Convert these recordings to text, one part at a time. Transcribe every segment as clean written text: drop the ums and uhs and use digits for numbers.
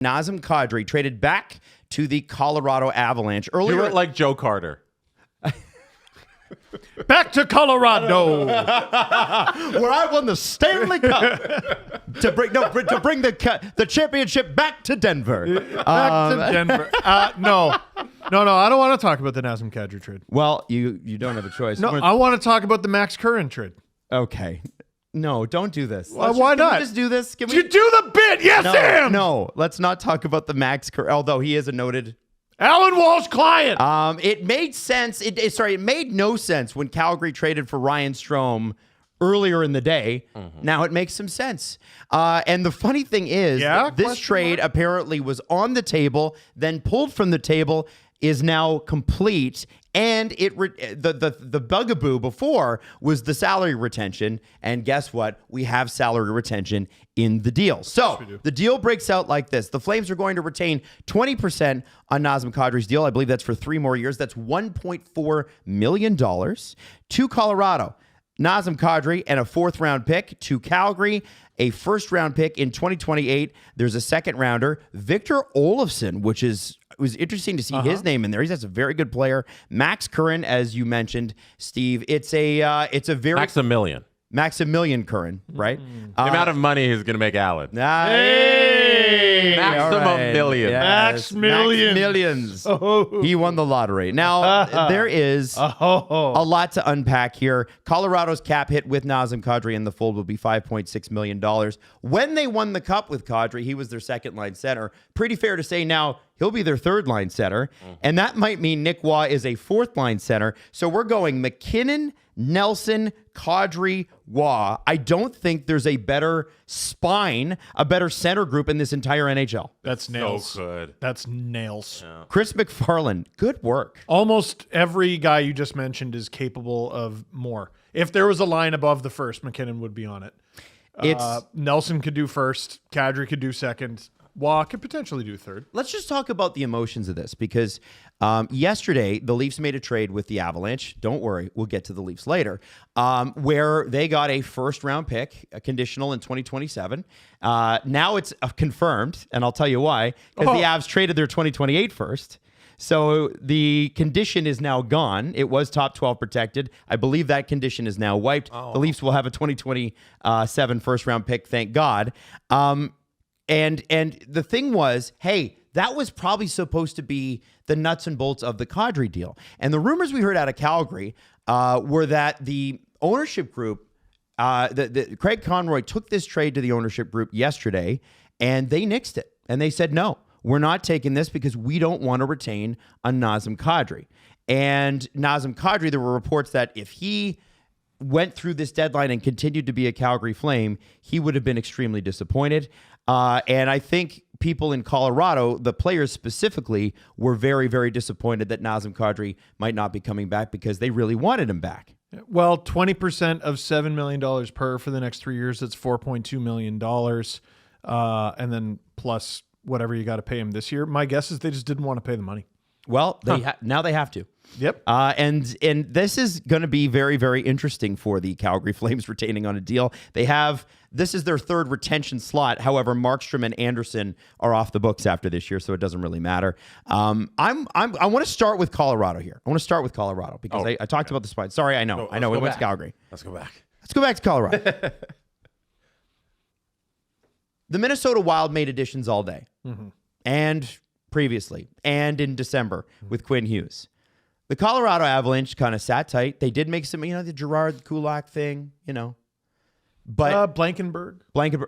Nazem Kadri traded back to the Colorado Avalanche earlier. Do it like Joe Carter. Back to Colorado, where I won the Stanley Cup to bring the championship back to Denver. back to Denver. No, I don't want to talk about the Nazem Kadri trade. Well, you don't have a choice. No, I want to talk about the Max Curran trade. Okay. No, don't do this. Why Can not? we just do this? Can we? You do the bit, yes, Sam. No, let's not talk about the Max Curran, although he is a noted Alan Walsh client. It made sense. It made no sense when Calgary traded for Ryan Strome earlier in the day. Now it makes some sense. And the funny thing is, this trade apparently was on the table, then pulled from the table, is now complete. And the bugaboo before was the salary retention. And guess what? We have salary retention in the deal. So the deal breaks out like this. The Flames are going to retain 20% on Nazem Kadri's deal. I believe that's for 3 more years. That's $1.4 million to Colorado. Nazem Kadri and a 4th-round pick to Calgary, a 1st-round pick in 2028. There's a 2nd-rounder, Victor Olofsson, which was interesting to see his name in there. He's a very good player. Max Curran, as you mentioned, Steve. It's a very Maximilian Curran, right? The amount of money he's going to make Alan. Hey, Maximum million. Yes. Max millions. Millions. Oh. He won the lottery. Now, there is a lot to unpack here. Colorado's cap hit with Nazem Kadri in the fold will be $5.6 million. When they won the cup with Kadri, he was their 2nd-line center. Pretty fair to say now he'll be their 3rd-line center. And that might mean Nick Waugh is a 4th-line center. So we're going McKinnon, Nelson, Kadri, Waugh. I don't think there's a better spine, a better center group in this entire NHL. That's nails. So good. That's nails. Yeah. Chris McFarland, good work. Almost every guy you just mentioned is capable of more. If there was a line above the first, McKinnon would be on it. Nelson could do first. Kadri could do second. Waugh could potentially do third. Let's just talk about the emotions of this because yesterday the Leafs made a trade with the Avalanche. Don't worry, we'll get to the Leafs later, where they got a 1st-round pick, a conditional in 2027. Now it's confirmed, and I'll tell you why, because the Avs traded their 2028 first. So the condition is now gone. It was top 12 protected. I believe that condition is now wiped. The Leafs will have a 2027 1st-round pick, thank God. And the thing was, hey, that was probably supposed to be the nuts and bolts of the Kadri deal. And the rumors we heard out of Calgary were that the ownership group, Craig Conroy took this trade to the ownership group yesterday, and they nixed it. And they said, no, we're not taking this because we don't want to retain a Nazem Kadri. And Nazem Kadri, there were reports that if he went through this deadline and continued to be a Calgary Flame, he would have been extremely disappointed. And I think people in Colorado, the players specifically, were very, very disappointed that Nazem Kadri might not be coming back because they really wanted him back. Well, 20% of $7 million per for the next 3 years, that's $4.2 million. And then plus whatever you got to pay him this year. My guess is they just didn't want to pay the money. Well, now they have to. Yep. And this is going to be very, very interesting for the Calgary Flames retaining on a deal. This is their 3rd retention slot. However, Markstrom and Anderson are off the books after this year, so it doesn't really matter. I want to start with Colorado here. I want to start with Colorado because I talked about the spine. Sorry, I know. We went to Calgary. Let's go back. Let's go back to Colorado. The Minnesota Wild made additions all day. And previously, and in December with Quinn Hughes. The Colorado Avalanche kind of sat tight. They did make some, the Gerard Kulak thing, But Blankenberg,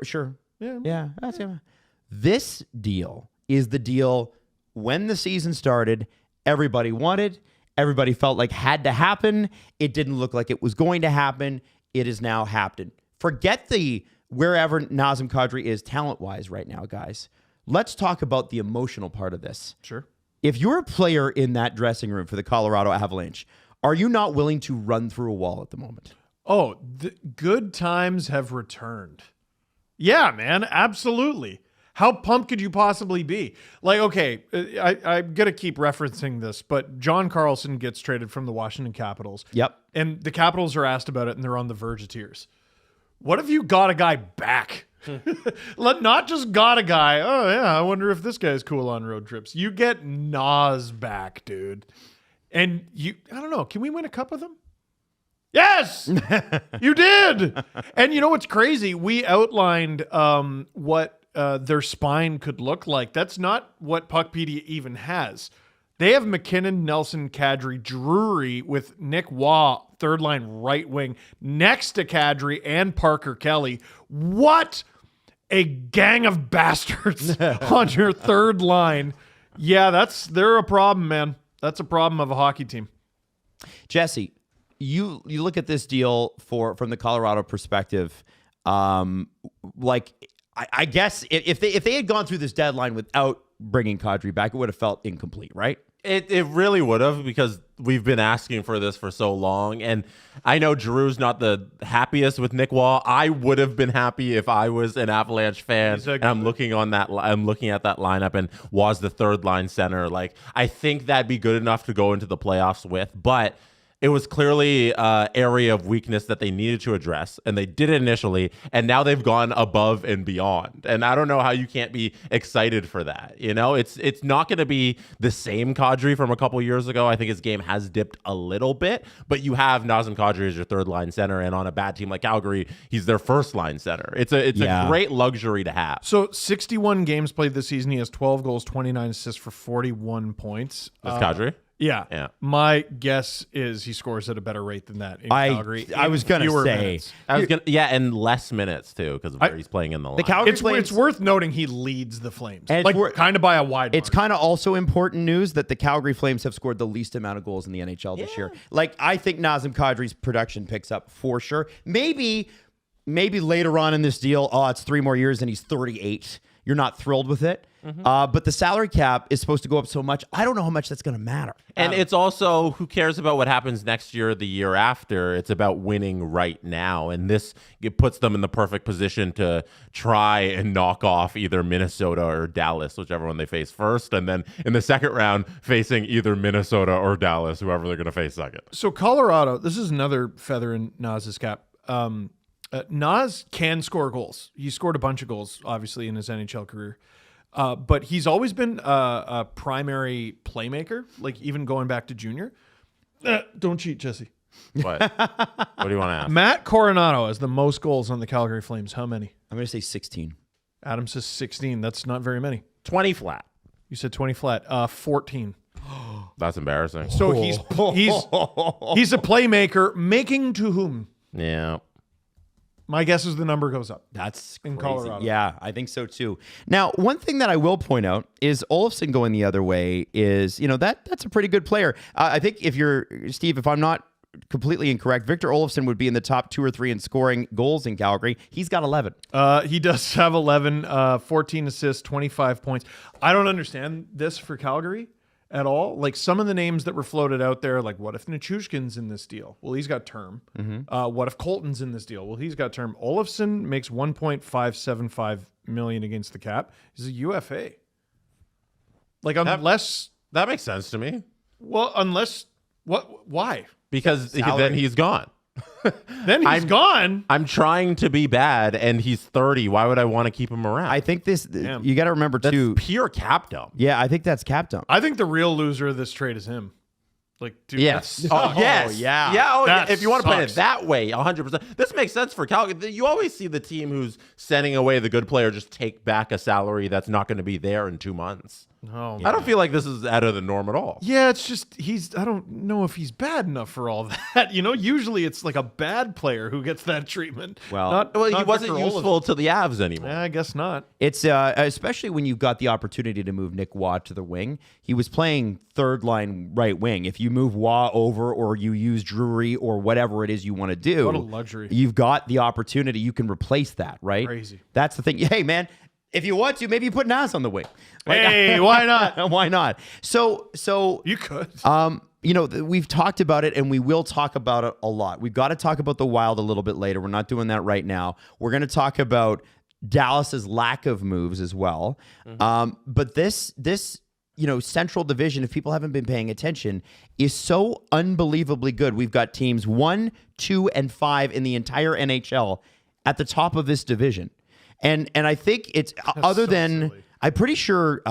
sure. Yeah. That's him. This deal is the deal when the season started, everybody wanted, everybody felt like had to happen. It didn't look like it was going to happen. It has now happened. Forget the wherever Nazem Kadri is talent-wise right now, guys. Let's talk about the emotional part of this. Sure. If you're a player in that dressing room for the Colorado Avalanche, are you not willing to run through a wall at the moment? Oh, the good times have returned. Yeah, man, absolutely. How pumped could you possibly be? Like, okay, I'm going to keep referencing this, but John Carlson gets traded from the Washington Capitals. Yep. And the Capitals are asked about it, and they're on the verge of tears. What if you got a guy back Not just got a guy. Oh yeah, I wonder if this guy's cool on road trips. You get Nas back, dude. And I don't know. Can we win a cup with him? Yes, you did. And you know what's crazy? We outlined what their spine could look like. That's not what Puckpedia even has. They have McKinnon, Nelson, Kadri, Drury with Nick Waugh, third line right wing, next to Kadri and Parker Kelly. What a gang of bastards on your third line. Yeah, they're a problem, man. That's a problem of a hockey team. Jesse, you look at this deal from the Colorado perspective. I guess if they had gone through this deadline without bringing Kadri back, it would have felt incomplete, right? It really would have, because we've been asking for this for so long. And I know Drew's not the happiest with Nick Waugh. I would have been happy if I was an Avalanche fan. And I'm looking at that lineup, and Waugh's the third line center. Like, I think that'd be good enough to go into the playoffs with, but it was clearly an area of weakness that they needed to address, and they did it initially, and now they've gone above and beyond. And I don't know how you can't be excited for that. You know, it's not going to be the same Kadri from a couple years ago. I think his game has dipped a little bit, but you have Nazem Kadri as your third line center, and on a bad team like Calgary, he's their first line center. It's a great luxury to have. So 61 games played this season. He has 12 goals, 29 assists for 41 points. That's Kadri? Yeah. My guess is he scores at a better rate than that in Calgary. I was going to say. And less minutes, too, because he's playing in the line. The Calgary Flames, it's worth noting he leads the Flames. And kind of by a wide margin. It's kind of also important news that the Calgary Flames have scored the least amount of goals in the NHL this year. Like, I think Nazem Kadri's production picks up for sure. Maybe later on in this deal, it's 3 more years and he's 38. You're not thrilled with it. But the salary cap is supposed to go up so much. I don't know how much that's going to matter. And it's also, who cares about what happens next year or the year after? It's about winning right now. And it puts them in the perfect position to try and knock off either Minnesota or Dallas, whichever one they face first. And then in the second round, facing either Minnesota or Dallas, whoever they're going to face second. So Colorado, this is another feather in Nas's cap. Nas can score goals. He scored a bunch of goals, obviously, in his NHL career. But he's always been a primary playmaker, like even going back to junior. Don't cheat, Jesse. What do you want to ask? Matt Coronado has the most goals on the Calgary Flames. How many? I'm going to say 16. Adam says 16. That's not very many. 20 flat. You said 20 flat. 14. That's embarrassing. So he's a playmaker, making to whom? Yeah. My guess is the number goes up. That's in crazy. Colorado. Yeah, I think so too. Now, one thing that I will point out is Olofsson going the other way is, that's a pretty good player. I think if I'm not completely incorrect, Victor Olofsson would be in the top 2 or 3 in scoring goals in Calgary. He's got 11. He does have 11, 14 assists, 25 points. I don't understand this for Calgary at all. Like, some of the names that were floated out there, like, what if Nichushkin's in this deal? Well, he's got term. What if Colton's in this deal? Well, he's got term. Olofsson makes $1.575 million against the cap. He's a UFA. Like, unless that makes sense to me. Well, unless what? Why? Because then he's gone. Then he's gone. I'm trying to be bad, and he's 30. Why would I want to keep him around? I think you got to remember too. That's pure cap dump. Yeah, I think that's cap dump. I think the real loser of this trade is him. Like, dude, yes. Yes. Yeah. If you want to play it that way, 100%. This makes sense for Calgary. You always see the team who's sending away the good player just take back a salary that's not going to be there in 2 months. Oh, I don't feel like this is out of the norm at all. Yeah, it's just I don't know if he's bad enough for all that. Usually it's like a bad player who gets that treatment. Well, he wasn't useful to the Avs anymore. Yeah, I guess not. It's especially when you've got the opportunity to move Nick Waugh to the wing. He was playing third line right wing. If you move Waugh over or you use Drury or whatever it is you want to do, what a luxury. You've got the opportunity. You can replace that, right? Crazy. That's the thing. Hey, man. If you want to, maybe you put Nas on the wing. Hey, why not? Why not? So you could. We've talked about it, and we will talk about it a lot. We've got to talk about the Wylde a little bit later. We're not doing that right now. We're going to talk about Dallas's lack of moves as well. But this Central Division, if people haven't been paying attention, is so unbelievably good. We've got teams 1, 2, and 5 in the entire NHL at the top of this division. And I think it's other so than silly. I'm pretty sure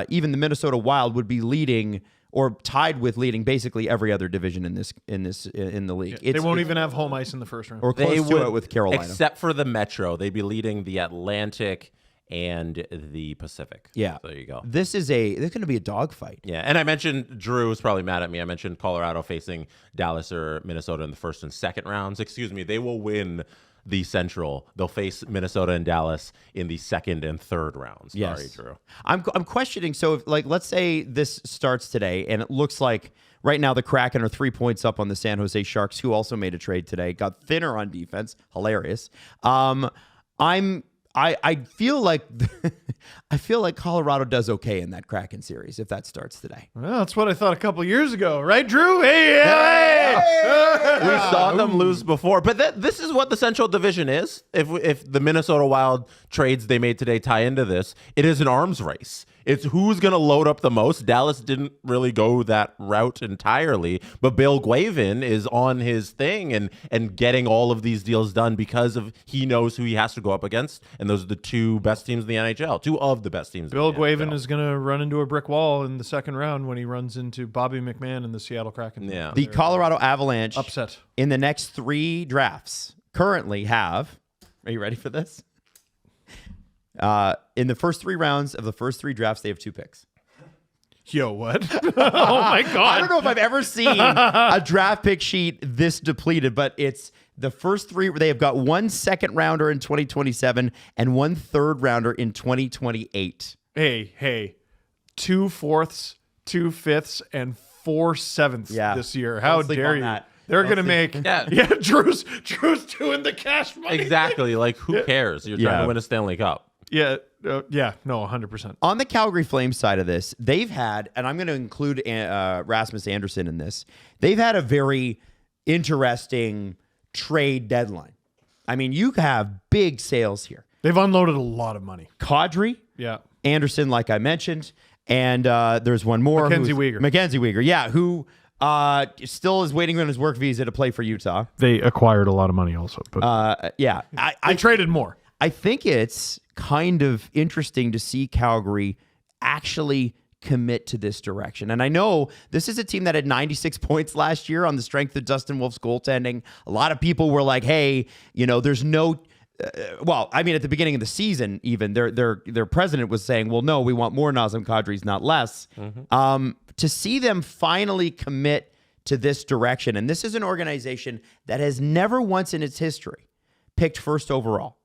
even the Minnesota Wild would be leading or tied with leading basically every other division in the league. They won't even have home ice in the first round. or close to it with Carolina. Except for the Metro. They'd be leading the Atlantic and the Pacific. Yeah. So there you go. This is going to be a dogfight. Yeah, and I mentioned Drew was probably mad at me. I mentioned Colorado facing Dallas or Minnesota in the first and second rounds. Excuse me. They will win the Central. They'll face Minnesota and Dallas in the second and third rounds. Yes. Sorry, Drew. I'm questioning. So, if, like, let's say this starts today, and it looks like right now the Kraken are 3 points up on the San Jose Sharks, who also made a trade today. Got thinner on defense. Hilarious. I feel like Colorado does okay in that Kraken series if that starts today. Well, that's what I thought a couple years ago, right, Drew? Hey! We saw them lose before, but this is what the Central Division is. If the Minnesota Wild trades they made today tie into this, it is an arms race. It's who's going to load up the most. Dallas didn't really go that route entirely, but Bill Guavin is on his thing and getting all of these deals done because he knows who he has to go up against, and those are the two best teams in the NHL, two of the best teams. Bill in the Guavin NHL. is going to run into a brick wall in the second round when he runs into Bobby McMahon and the Seattle Kraken. Yeah. The Colorado Avalanche Upset. in the next 3 drafts currently have. Are you ready for this? In the first 3 rounds of the first 3 drafts, they have 2 picks. Yo, what? Oh my God. I don't know if I've ever seen a draft pick sheet this depleted, but it's the first 3. They have got 1 second rounder in 2027 and 1 third rounder in 2028. Hey, 2 fourths, 2 fifths, and 4 sevenths this year. How Don't sleep dare on you? that. They're Don't going to sleep- make. Yeah. Drew's doing the cash money. Exactly. Like, who cares? You're trying Yeah. to win a Stanley Cup. Yeah, no, 100%. On the Calgary Flames side of this, they've had, and I'm going to include Rasmus Anderson in this, they've had a very interesting trade deadline. I mean, you have big sales here. They've unloaded a lot of money. Kadri, Yeah. Anderson, like I mentioned, and there's one more. Mackenzie Weegar, who still is waiting on his work visa to play for Utah. They acquired a lot of money also, but I traded more. I think it's kind of interesting to see Calgary actually commit to this direction. And I know this is a team that had 96 points last year on the strength of Dustin Wolf's goaltending. A lot of people were like, hey, there's no... at the beginning of the season, even their president was saying, well, no, we want more Nazem Kadris, not less. Mm-hmm. To see them finally commit to this direction, and this is an organization that has never once in its history picked first overall.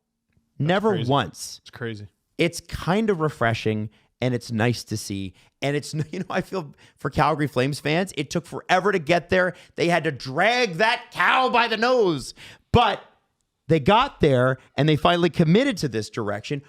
Never crazy. Once. It's crazy. It's kind of refreshing, and it's nice to see. And it's, I feel for Calgary Flames fans, it took forever to get there. They had to drag that cow by the nose. But they got there, and they finally committed to this direction,